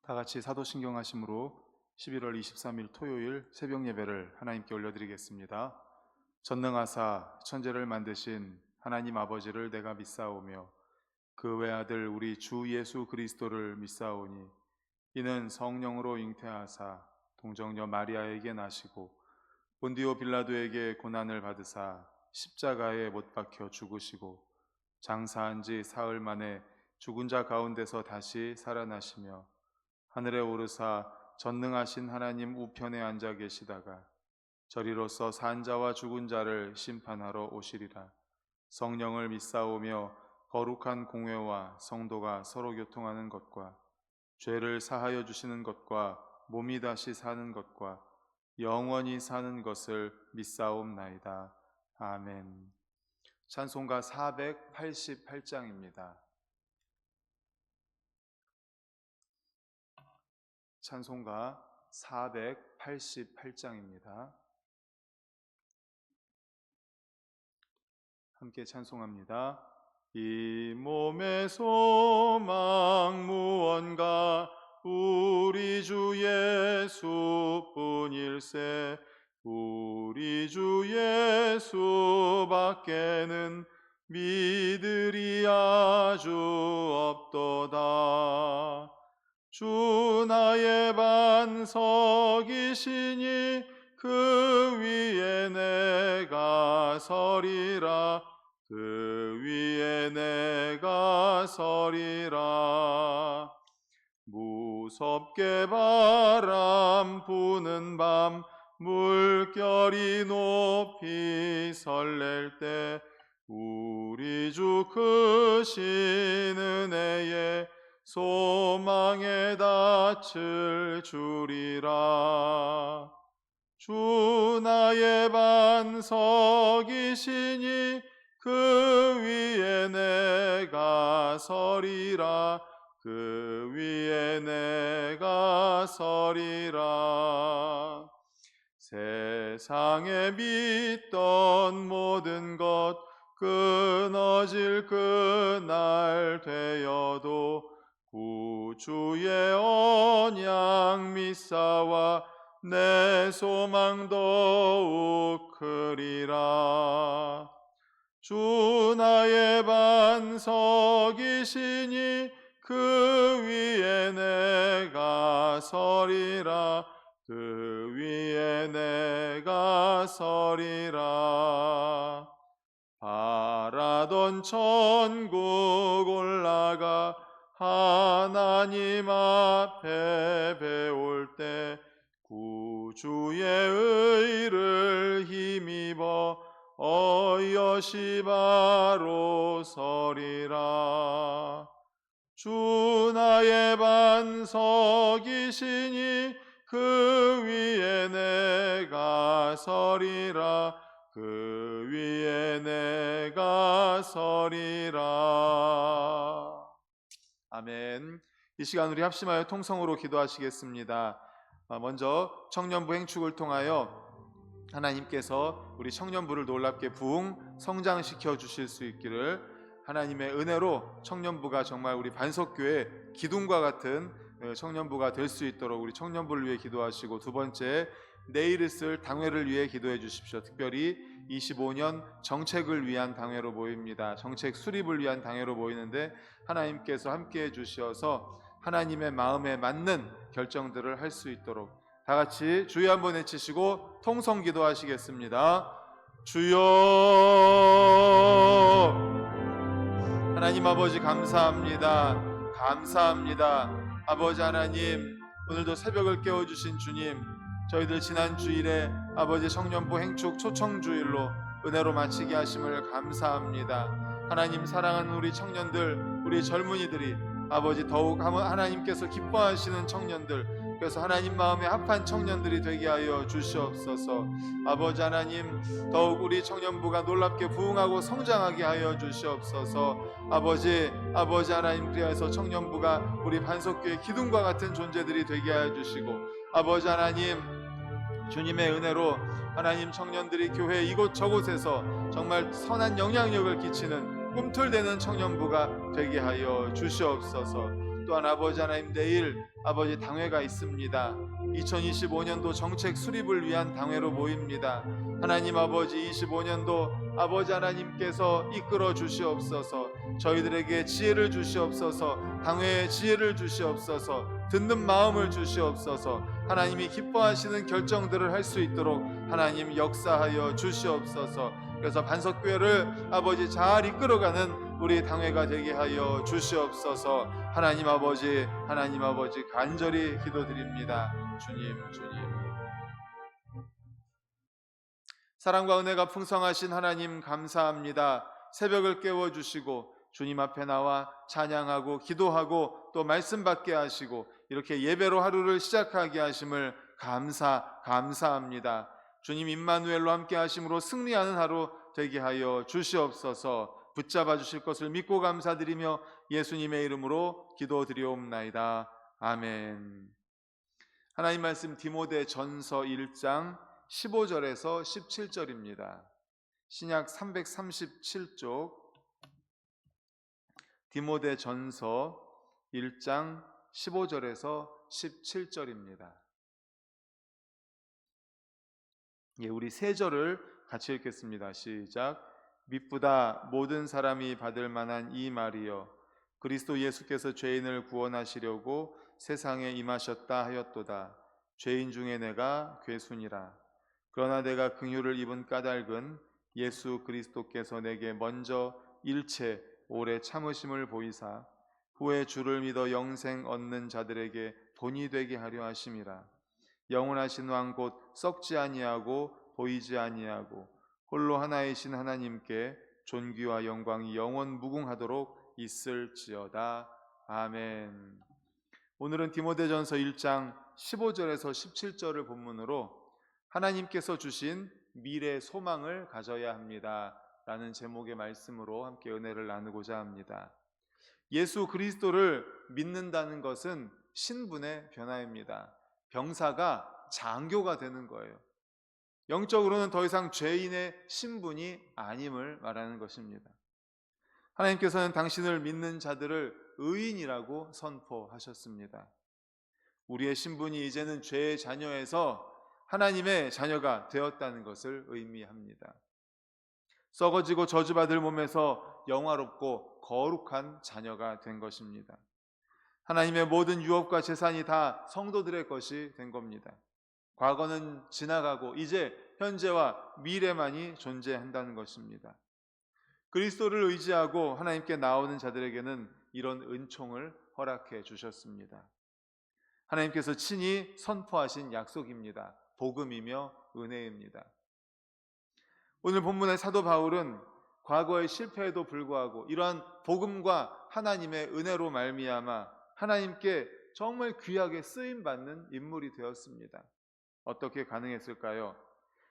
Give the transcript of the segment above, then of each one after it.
다 같이 사도신경 하심으로 11월 23일 토요일 새벽 예배를 하나님께 올려드리겠습니다. 전능하사 천지를 만드신 하나님 아버지를 내가 믿사오며 그 외아들 우리 주 예수 그리스도를 믿사오니 이는 성령으로 잉태하사 동정녀 마리아에게 나시고 본디오 빌라도에게 고난을 받으사 십자가에 못 박혀 죽으시고 장사한 지 사흘 만에 죽은 자 가운데서 다시 살아나시며 하늘에 오르사 전능하신 하나님 우편에 앉아 계시다가 저리로서 산 자와 죽은 자를 심판하러 오시리라. 성령을 믿사오며 거룩한 공회와 성도가 서로 교통하는 것과 죄를 사하여 주시는 것과 몸이 다시 사는 것과 영원히 사는 것을 믿사옵나이다. 아멘. 찬송가 488장입니다. 찬송가 488장입니다. 함께 찬송합니다. 이 몸의 소망 무언가 우리 주 예수뿐일세. 우리 주 예수밖에는 믿으리 아주 없도다. 주 나의 반석이시니 그 위에 내가 서리라. 그 위에 내가 서리라. 무섭게 바람 부는 밤 물결이 높이 설렐 때 우리 주 크신 은혜에 소망에 닻을 주리라. 주 나의 반석이시니 그 위에 내가 서리라. 그 위에 내가 서리라. 세상에 믿던 모든 것 끊어질 그날 되어도 구주의 언약 믿사와 내 소망 더욱 크리라. 주 나의 반석이시니 그 위에 내가 서리라. 그 위에 내가 서리라. 바라던 천국 올라가 하나님 앞에 배울 때 구주의 의를 힘입어 어여시 바로 서리라. 주 나의 반석이시니 그 위에 내가 서리라. 그 위에 내가 서리라. 아멘. 이 시간 우리 합심하여 통성으로 기도하시겠습니다. 먼저 청년부 행축을 통하여 하나님께서 우리 청년부를 놀랍게 부흥 성장시켜 주실 수 있기를 하나님의 은혜로 청년부가 정말 우리 반석교회 기둥과 같은 청년부가 될 수 있도록 우리 청년부를 위해 기도하시고, 두 번째 내일 있을 당회를 위해 기도해 주십시오. 특별히 25년 정책을 위한 당회로 모입니다. 정책 수립을 위한 당회로 모이는데 하나님께서 함께해 주셔서 하나님의 마음에 맞는 결정들을 할 수 있도록 다 같이 주여 한번 외치시고 통성 기도하시겠습니다. 주여. 하나님 아버지 감사합니다. 감사합니다. 아버지 하나님, 오늘도 새벽을 깨워주신 주님, 저희들 지난 주일에 아버지 청년부 행축 초청주일로 은혜로 마치게 하심을 감사합니다. 하나님 사랑하는 우리 청년들, 우리 젊은이들이 아버지 더욱 하나님께서 기뻐하시는 청년들, 그래서 하나님 마음에 합한 청년들이 되게 하여 주시옵소서. 아버지 하나님, 더욱 우리 청년부가 놀랍게 부흥하고 성장하게 하여 주시옵소서. 아버지 하나님, 그리하여서 청년부가 우리 반석교의 기둥과 같은 존재들이 되게 하여 주시고, 아버지 하나님, 주님의 은혜로 하나님 청년들이 교회 이곳저곳에서 정말 선한 영향력을 끼치는 꿈틀대는 청년부가 되게 하여 주시옵소서. 또한 아버지 하나님, 내일 아버지 당회가 있습니다. 2025년도 정책 수립을 위한 당회로 모입니다. 하나님 아버지, 25년도 아버지 하나님께서 이끌어 주시옵소서. 저희들에게 지혜를 주시옵소서. 당회에 지혜를 주시옵소서. 듣는 마음을 주시옵소서. 하나님이 기뻐하시는 결정들을 할 수 있도록 하나님 역사하여 주시옵소서. 그래서 반석교회를 아버지 잘 이끌어가는 우리 당회가 되게 하여 주시옵소서. 하나님 아버지 간절히 기도드립니다. 주님. 사랑과 은혜가 풍성하신 하나님 감사합니다. 새벽을 깨워주시고 주님 앞에 나와 찬양하고 기도하고 또 말씀 받게 하시고 이렇게 예배로 하루를 시작하게 하심을 감사합니다. 주님 임마누엘로 함께 하심으로 승리하는 하루 되게 하여 주시옵소서. 붙잡아 주실 것을 믿고 감사드리며 예수님의 이름으로 기도드리옵나이다. 아멘. 하나님 말씀 디모데전서 1장 15절에서 17절입니다. 신약 337쪽 디모데전서 1장 15절에서 17절입니다. 우리 세 절을 같이 읽겠습니다. 시작. 미쁘다 모든 사람이 받을 만한 이 말이여, 그리스도 예수께서 죄인을 구원하시려고 세상에 임하셨다 하였도다. 죄인 중에 내가 괴순이라. 그러나 내가 긍휼을 입은 까닭은 예수 그리스도께서 내게 먼저 일체 오래 참으심을 보이사 후에 주를 믿어 영생 얻는 자들에게 본이 되게 하려 하심이라. 영원하신 왕 곧 썩지 아니하고 보이지 아니하고 홀로 하나이신 하나님께 존귀와 영광이 영원 무궁하도록 있을지어다. 아멘. 오늘은 디모데전서 1장 15절에서 17절을 본문으로 하나님께서 주신 미래 소망을 가져야 합니다 라는 제목의 말씀으로 함께 은혜를 나누고자 합니다. 예수 그리스도를 믿는다는 것은 신분의 변화입니다. 병사가 장교가 되는 거예요. 영적으로는 더 이상 죄인의 신분이 아님을 말하는 것입니다. 하나님께서는 당신을 믿는 자들을 의인이라고 선포하셨습니다. 우리의 신분이 이제는 죄의 자녀에서 하나님의 자녀가 되었다는 것을 의미합니다. 썩어지고 저주받을 몸에서 영화롭고 거룩한 자녀가 된 것입니다. 하나님의 모든 유업과 재산이 다 성도들의 것이 된 겁니다. 과거는 지나가고 이제 현재와 미래만이 존재한다는 것입니다. 그리스도를 의지하고 하나님께 나오는 자들에게는 이런 은총을 허락해 주셨습니다. 하나님께서 친히 선포하신 약속입니다. 복음이며 은혜입니다. 오늘 본문의 사도 바울은 과거의 실패에도 불구하고 이러한 복음과 하나님의 은혜로 말미암아 하나님께 정말 귀하게 쓰임받는 인물이 되었습니다. 어떻게 가능했을까요?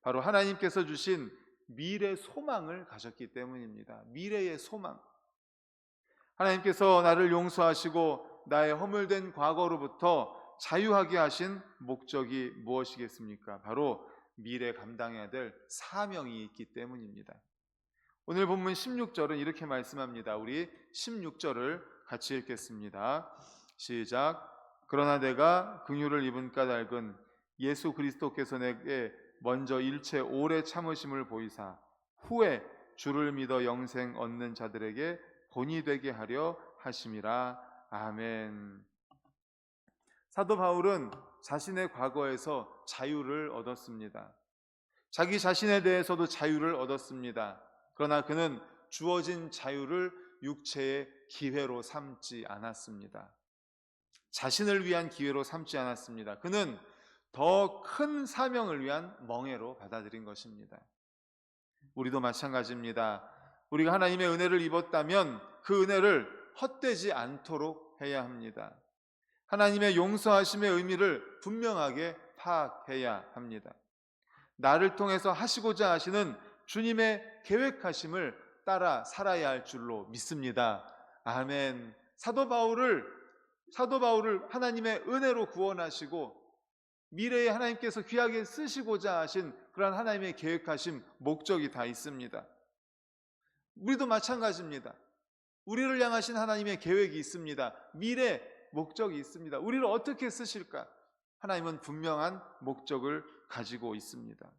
바로 하나님께서 주신 미래 소망을 가졌기 때문입니다. 미래의 소망. 하나님께서 나를 용서하시고 나의 허물된 과거로부터 자유하게 하신 목적이 무엇이겠습니까? 바로 미래 감당해야 될 사명이 있기 때문입니다. 오늘 본문 16절은 이렇게 말씀합니다. 우리 16절을 같이 읽겠습니다. 시작. 그러나 내가 긍휼을 입은 까닭은 예수 그리스도께서 내게 먼저 일체 오래 참으심을 보이사 후에 주를 믿어 영생 얻는 자들에게 본이 되게 하려 하심이라. 아멘. 사도 바울은 자신의 과거에서 자유를 얻었습니다. 자기 자신에 대해서도 자유를 얻었습니다. 그러나 그는 주어진 자유를 육체의 기회로 삼지 않았습니다. 자신을 위한 기회로 삼지 않았습니다. 그는 더 큰 사명을 위한 멍에로 받아들인 것입니다. 우리도 마찬가지입니다. 우리가 하나님의 은혜를 입었다면 그 은혜를 헛되지 않도록 해야 합니다. 하나님의 용서하심의 의미를 분명하게 파악해야 합니다. 나를 통해서 하시고자 하시는 주님의 계획하심을 따라 살아야 할 줄로 믿습니다. 아멘. 사도 바울을 하나님의 은혜로 구원하시고 미래에 하나님께서 귀하게 쓰시고자 하신 그러한 하나님의 계획하심, 목적이 다 있습니다. 우리도 마찬가지입니다. 우리를 향하신 하나님의 계획이 있습니다. 미래 목적이 있습니다. 우리를 어떻게 쓰실까? 하나님은 분명한 목적을 가지고 있습니다.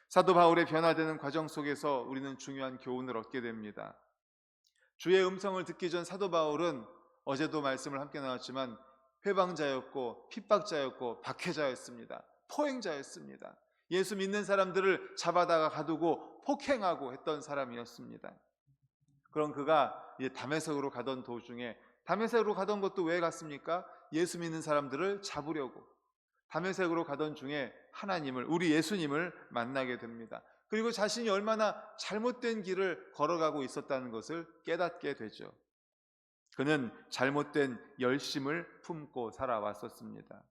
사도 바울의 변화되는 과정 속에서 우리는 중요한 교훈을 얻게 됩니다. 주의 음성을 듣기 전 사도 바울은 어제도 말씀을 함께 나눴지만 회방자였고 핍박자였고 박해자였습니다. 포행자였습니다. 예수 믿는 사람들을 잡아다가 가두고 폭행하고 했던 사람이었습니다. 그런 그가 이제 다메섹으로 가던 도중에, 다메섹으로 가던 것도 왜 갔습니까? 예수 믿는 사람들을 잡으려고. 다메섹으로 가던 중에 하나님을, 우리 예수님을 만나게 됩니다. 그리고 자신이 얼마나 잘못된 길을 걸어가고 있었다는 것을 깨닫게 되죠. 그는 잘못된 열심을 품고 살아왔었습니다.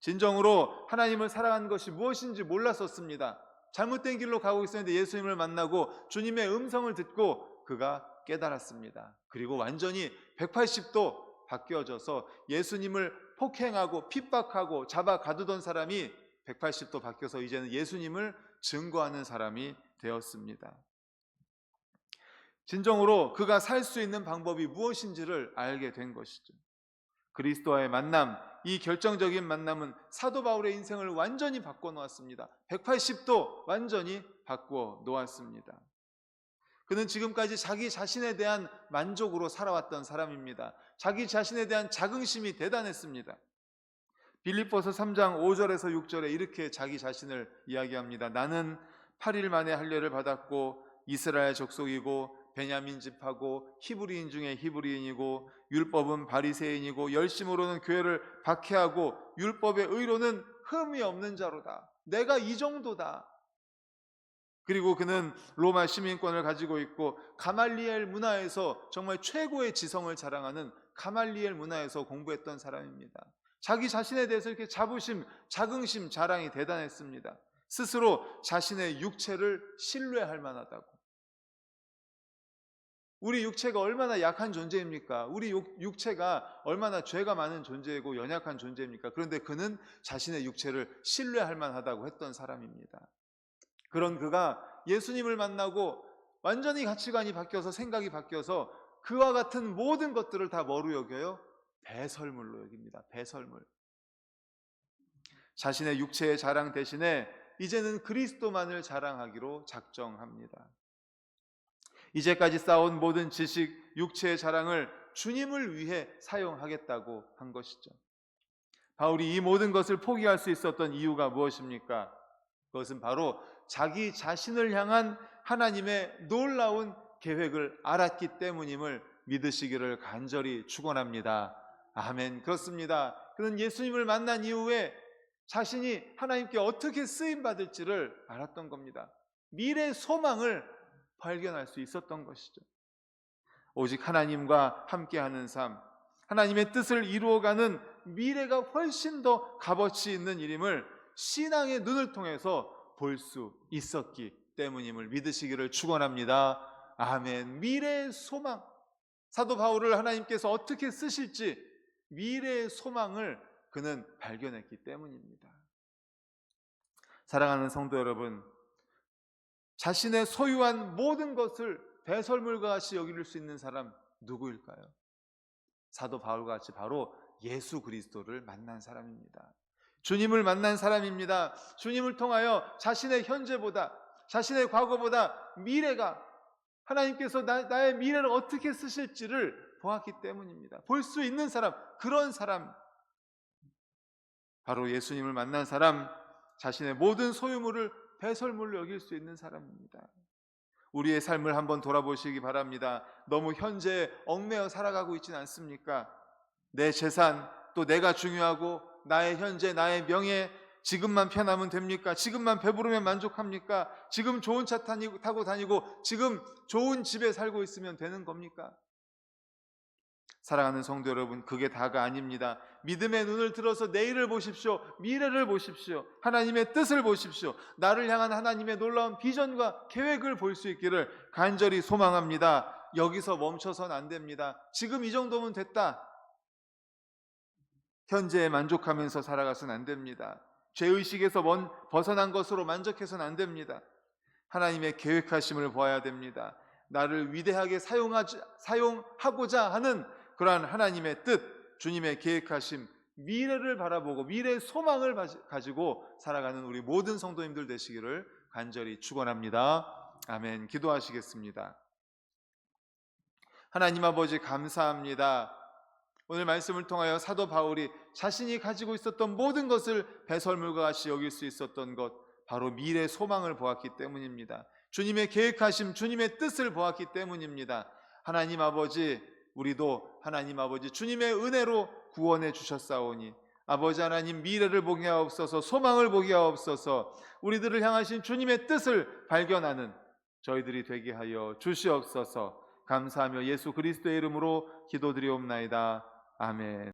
진정으로 하나님을 사랑하는 것이 무엇인지 몰랐었습니다. 잘못된 길로 가고 있었는데 예수님을 만나고 주님의 음성을 듣고 그가 깨달았습니다. 그리고 완전히 180도 바뀌어져서 예수님을 폭행하고 핍박하고 잡아 가두던 사람이 180도 바뀌어서 이제는 예수님을 증거하는 사람이 되었습니다. 진정으로 그가 살 수 있는 방법이 무엇인지를 알게 된 것이죠. 그리스도와의 만남, 이 결정적인 만남은 사도 바울의 인생을 완전히 바꿔 놓았습니다. 180도 완전히 바꿔 놓았습니다. 그는 지금까지 자기 자신에 대한 만족으로 살아왔던 사람입니다. 자기 자신에 대한 자긍심이 대단했습니다. 빌립보서 3장 5절에서 6절에 이렇게 자기 자신을 이야기합니다. 나는 8일 만에 할례를 받았고 이스라엘 족속이고 베냐민 집하고 히브리인 중에 히브리인이고 율법은 바리새인이고 열심으로는 교회를 박해하고 율법의 의로는 흠이 없는 자로다. 내가 이 정도다. 그리고 그는 로마 시민권을 가지고 있고 가말리엘 문화에서 정말 최고의 지성을 자랑하는 가말리엘 문화에서 공부했던 사람입니다. 자기 자신에 대해서 이렇게 자부심, 자긍심, 자랑이 대단했습니다. 스스로 자신의 육체를 신뢰할 만하다고. 우리 육체가 얼마나 약한 존재입니까? 우리 육체가 얼마나 죄가 많은 존재이고 연약한 존재입니까? 그런데 그는 자신의 육체를 신뢰할 만하다고 했던 사람입니다. 그런 그가 예수님을 만나고 완전히 가치관이 바뀌어서 생각이 바뀌어서 그와 같은 모든 것들을 다 뭐로 여겨요? 배설물로 여깁니다. 배설물. 자신의 육체의 자랑 대신에 이제는 그리스도만을 자랑하기로 작정합니다. 이제까지 쌓아온 모든 지식, 육체의 자랑을 주님을 위해 사용하겠다고 한 것이죠. 바울이 이 모든 것을 포기할 수 있었던 이유가 무엇입니까? 그것은 바로 자기 자신을 향한 하나님의 놀라운 계획을 알았기 때문임을 믿으시기를 간절히 축원합니다. 아멘. 그렇습니다. 그는 예수님을 만난 이후에 자신이 하나님께 어떻게 쓰임받을지를 알았던 겁니다. 미래의 소망을 발견할 수 있었던 것이죠. 오직 하나님과 함께하는 삶, 하나님의 뜻을 이루어가는 미래가 훨씬 더 값어치 있는 일임을 신앙의 눈을 통해서 볼 수 있었기 때문임을 믿으시기를 축원합니다. 아멘. 미래의 소망, 사도 바울을 하나님께서 어떻게 쓰실지 미래의 소망을 그는 발견했기 때문입니다. 사랑하는 성도 여러분, 자신의 소유한 모든 것을 배설물과 같이 여길 수 있는 사람 누구일까요? 사도 바울과 같이 바로 예수 그리스도를 만난 사람입니다. 주님을 만난 사람입니다. 주님을 통하여 자신의 현재보다, 자신의 과거보다 미래가, 하나님께서 나의 미래를 어떻게 쓰실지를 보았기 때문입니다. 볼 수 있는 사람, 그런 사람, 바로 예수님을 만난 사람, 자신의 모든 소유물을 배설물로 여길 수 있는 사람입니다. 우리의 삶을 한번 돌아보시기 바랍니다. 너무 현재에 얽매여 살아가고 있지는 않습니까? 내 재산, 또 내가 중요하고 나의 현재, 나의 명예, 지금만 편하면 됩니까? 지금만 배부르면 만족합니까? 지금 좋은 차 타고 다니고 지금 좋은 집에 살고 있으면 되는 겁니까? 사랑하는 성도 여러분, 그게 다가 아닙니다. 믿음의 눈을 들어서 내일을 보십시오. 미래를 보십시오. 하나님의 뜻을 보십시오. 나를 향한 하나님의 놀라운 비전과 계획을 볼 수 있기를 간절히 소망합니다. 여기서 멈춰선 안 됩니다. 지금 이 정도면 됐다. 현재에 만족하면서 살아가서는 안 됩니다. 죄의식에서 벗어난 것으로 만족해서는 안 됩니다. 하나님의 계획하심을 보아야 됩니다. 나를 위대하게 사용하고자 하는 그러한 하나님의 뜻, 주님의 계획하심, 미래를 바라보고 미래의 소망을 가지고 살아가는 우리 모든 성도님들 되시기를 간절히 축원합니다. 아멘. 기도하시겠습니다. 하나님 아버지 감사합니다. 오늘 말씀을 통하여 사도 바울이 자신이 가지고 있었던 모든 것을 배설물과 같이 여길 수 있었던 것, 바로 미래 소망을 보았기 때문입니다. 주님의 계획하심, 주님의 뜻을 보았기 때문입니다. 하나님 아버지, 우리도 하나님 아버지 주님의 은혜로 구원해 주셨사오니 아버지 하나님 미래를 보게 하옵소서, 소망을 보게 하옵소서, 우리들을 향하신 주님의 뜻을 발견하는 저희들이 되게 하여 주시옵소서. 감사하며 예수 그리스도의 이름으로 기도드리옵나이다. 아멘.